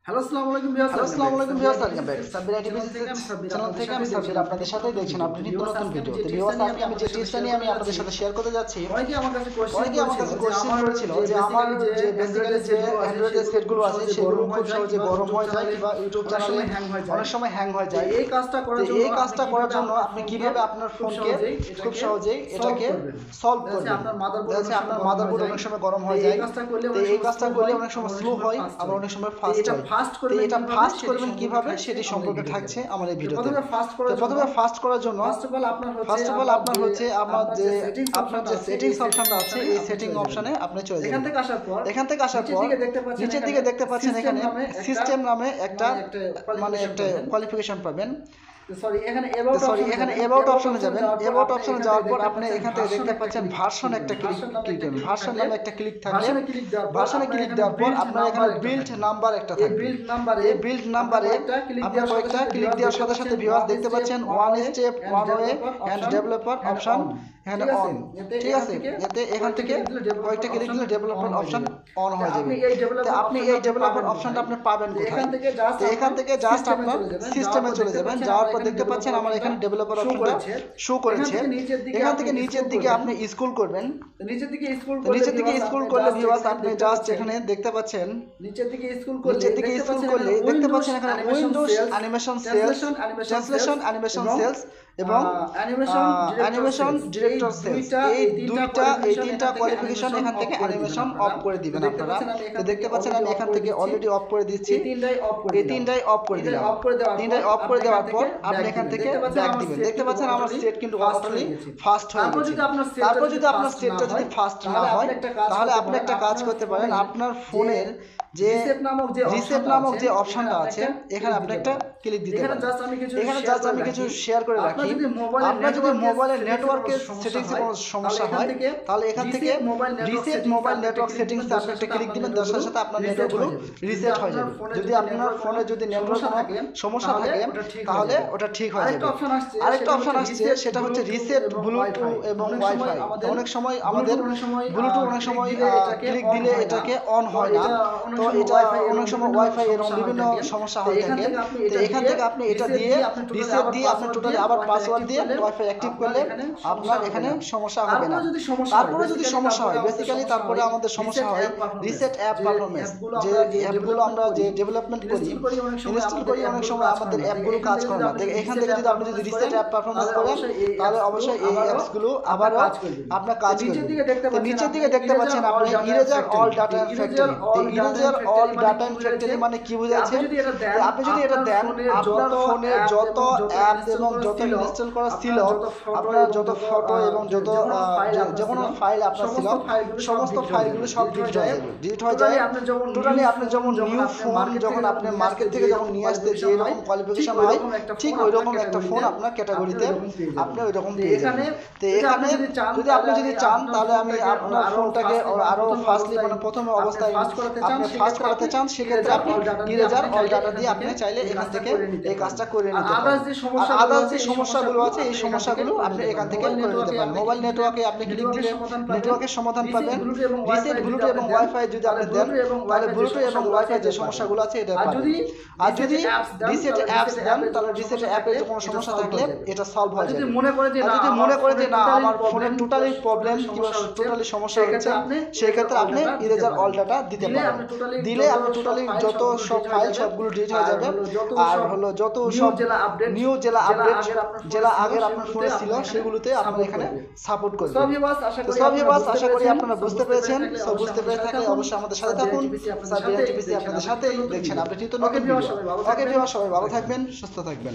Hello আসসালামু আলাইকুম viewers, welcome back Sabbir IT business channel থেকে আমি সাব্বির আপনাদের সাথে দেখছেন আপনি নিত্য নতুন ভিডিও। তো ভিউয়ার্স, আজকে আমি যে টিপসটা নিয়ে আমি আপনাদের সাথে শেয়ার করতে যাচ্ছি, অনেকে আমার কাছে কোশ্চেন করেছিল যে আমার যে বেসিক্যালি যে অ্যান্ড্রয়েড এর সেটগুলো আছে সেগুলো খুব সহজে গরম হয়ে যায় বা ইউটিউব চ্যানেলে অনেক সময় হ্যাং হয়ে যায়। এই কাজটা করার জন্য আপনি কিভাবে আপনার ফোনকে খুব সহজেই এটাকে সলভ করবেন। আপনার মাদারবোর্ড অনেক সময় গরম হয়ে যায়, তো এই কাজটা করলে অনেক সময় স্লো হয়, আবার অনেক সময় ফাস্ট হয়। এটা ফাস্ট করবেন কিভাবে সেটি সম্পর্কে থাকছে আমার এই ভিডিওতে। প্রথমে ফাস্ট করার জন্য ফার্স্ট অফ অল আপনার হচ্ছে আপনার যে সেটিংস অপশনটা আছে এই সেটিং অপশনে আপনি চলে যাবেন। এখান থেকে আসার পর নিচের দিকে দেখতে পাচ্ছেন এখানে সিস্টেম নামে একটা কোয়ালিফিকেশন পাবেন। এখানে অ্যাবাউট অপশনে যাবেন। অ্যাবাউট অপশনে যাওয়ার পর আপনি এখান থেকে দেখতে পাচ্ছেন ভার্সন একটা ক্লিক করবেন। ভার্সন নামে একটা ক্লিক থাকবে। ভার্সনে ক্লিক দেওয়ার পর আপনার এখানে বিল্ড নাম্বার একটা থাকবে। এই বিল্ড নাম্বারে আপনি কয়েকটা ক্লিক দেওয়ার সাথে সাথে ভিউয়ার্স দেখতে পাচ্ছেন one step one way end developer option এখানে অন। ঠিক আছে, এতে এখান থেকে কয়েকটা ক্লিক দিলে ডেভেলপার অপশন অন হয়ে যাবে। তো আপনি এই ডেভেলপার অপশনটা আপনি পাবেন কোথায়? এখান থেকে জাস্ট আপনার সিস্টেমে চলে যাবেন। যাওয়ার পর দেখতে পাচ্ছেন আমার এখানে ডেভেলপার অপশনটা শো করেছে। এখান থেকে নিচের দিকে আপনি স্ক্রল করবেন। নিচের দিকে স্ক্রল করলে ভিউয়ার্স আপনি জাস্ট এখানে দেখতে পাচ্ছেন নিচের দিকে স্ক্রল করলে দেখতে পাচ্ছেন এখানে windows animation sales, translation animation sales এবং অ্যানিমেশন ডিরেক্টর সেলস। এই তিনটা কোয়ালিফিকেশন এখান থেকে অ্যানিমেশন অফ করে দিবেন আপনারা। তো দেখতে পাচ্ছেন আমি এখান থেকে অলরেডি অফ করে দিচ্ছি। এই তিনটাই অফ করে দিলাম। তিনটাই অফ করে দেওয়ার পর আপনি এখান থেকে ব্যাক দিবেন। দেখতে পাচ্ছেন আমার সেট কিন্তু টোটালি ফাস্ট হয়ে গেছে। তারপর যদি আপনার সেটটা যদি ফাস্ট না হয় তাহলে আপনি একটা কাজ করতে পারেন। আপনার ফোনের যে রিসেট নামক যে অপশনটা আছে এখানে আপনি একটা ক্লিক দিতে পারেন। এখানে জাস্ট আমি কিছু শেয়ার করে রাখি। আপনার যদি মোবাইলের নেটওয়ার্কের সেটিংসে কোনো সমস্যা হয় তাহলে এখান থেকে রিসেট মোবাইল নেটওয়ার্ক সেটিংস আপনি একটা ক্লিক দিবেন। তার সাথে সাথে আপনার নেটওয়ার্কগুলো রিসেট হয়ে যাবে। যদি আপনার ফোনে যদি নেটওয়ার্ক সমস্যা থাকে তাহলে ওটা ঠিক হয়ে যাবে। আরেকটা অপশন আসছে, সেটা হচ্ছে রিসেট ব্লুটুথ এবং ওয়াইফাই। অনেক সময় আমাদের ব্লুটুথ অনেক সময় ক্লিক দিলে এটাকে অন হয় না, তো এটা অনেক সময় ওয়াইফাই এরকম বিভিন্ন সমস্যা হয়ে থাকে। তো এখান থেকে আপনি এটা দিয়ে রিসেট দিয়ে আপনি টোটালি আবার পাসওয়ার্ড দিয়ে ওয়াইফাই অ্যাক্টিভ করলে আপনার এখানে সমস্যা হবে না। তারপরে যদি সমস্যা হয় বেসিক্যালি তারপরে আমাদের সমস্যা হয় রিসেট অ্যাপ পারফরম্যান্স। যে অ্যাপগুলো আমরা যে ডেভেলপমেন্ট করি ইনস্টল করি অনেক সময় আমাদের অ্যাপগুলো কাজ করে না। এখান থেকে যদি আপনি যদি রিসেট অ্যাপ পারফরম্যান্স করেন তাহলে অবশ্যই এই অ্যাপসগুলো আবারও আপনার কাজ করবে। তো নিচের দিকে দেখতে পাচ্ছেন আপনি eraser all data and factory. তো eraser all data and factory মানে কি বোঝাচ্ছে? আপনি যদি এটা দেন আপনার ফোনে যত অ্যাপ এবং যত ইনস্টল করা ছিল, আপনার যত ফটো এবং যত যে কোনো ফাইল আপনার ছিল সমস্ত ফাইলগুলো সব ডিলিট হয়ে যায়। টোটালি আপনি যেমন নিউ ফোন যখন আপনি মার্কেট থেকে যখন নিয়ে আসতে যে এরকম কোয়ালিফিকেশন হয় ঠিক ওই রকম একটা ফোন আপনার ক্যাটাগরিতে আপনি ওই রকম পেয়ে যাবেন। তো এখানে যদি আপনি যদি চান তাহলে আমি আপনার ফোনটাকে আরো ফাস্টলি মানে প্রথম অবস্থায় আপনি ফাস্ট করাতে চান, সেক্ষেত্রে আপনি ইরেজার অল ডাটা দিয়ে আপনি চাইলে এখান থেকে এই কাজটা করে নিতে পারেন। আদার্স যে সমস্যাগুলো আছে এই সমস্যাগুলো আপনি এখান থেকে করে নিতে পারেন। মোবাইল নেটওয়ার্কে আপনি ক্লিক দিলে নেটওয়ার্কের সমাধান পাবেন। রিসেট ব্লুটুথ এবং ওয়াইফাই যদি আপনি দেন তাহলে ব্লুটুথ এবং ওয়াইফাই যে সমস্যাগুলো আছে এটা পাবেন। আর যদি রিসেট অ্যাপস দেন তাহলে রিসেট অ্যাপের কোনো সমস্যা থাকলে এটা সলভ হয়ে যাবে। যদি মনে করে যে না আমার ফোনের টোটালি প্রবলেম কিংবা টোটালি সমস্যা হচ্ছে সেই ক্ষেত্রে আপনি ইরেজার অল ডাটা দিতে পারেন। দিলে আপনি টোটালি যত সব ফাইল সবগুলো ডিলিট হয়ে যাবে। আর হলো যত সব নিউ জেলা আপডেট জেলা আগের আপনার ফোনে ছিল সেগুলোতে আপনারা এখানে সাপোর্ট করবেন। সব ভিউয়ার্স আশা করি আপনারা বুঝতে পেরেছেন। সব বুঝতে পেরে থাকলে অবশ্যই আমাদের সাথে থাকুন। সাব্বির টিভিসি আপনাদের সাথেই দেখছেন আপনি নিত্য নতুন ভিডিও। ওকে ভিউয়ার্স সবাই ভালো থাকবেন, সুস্থ থাকবেন।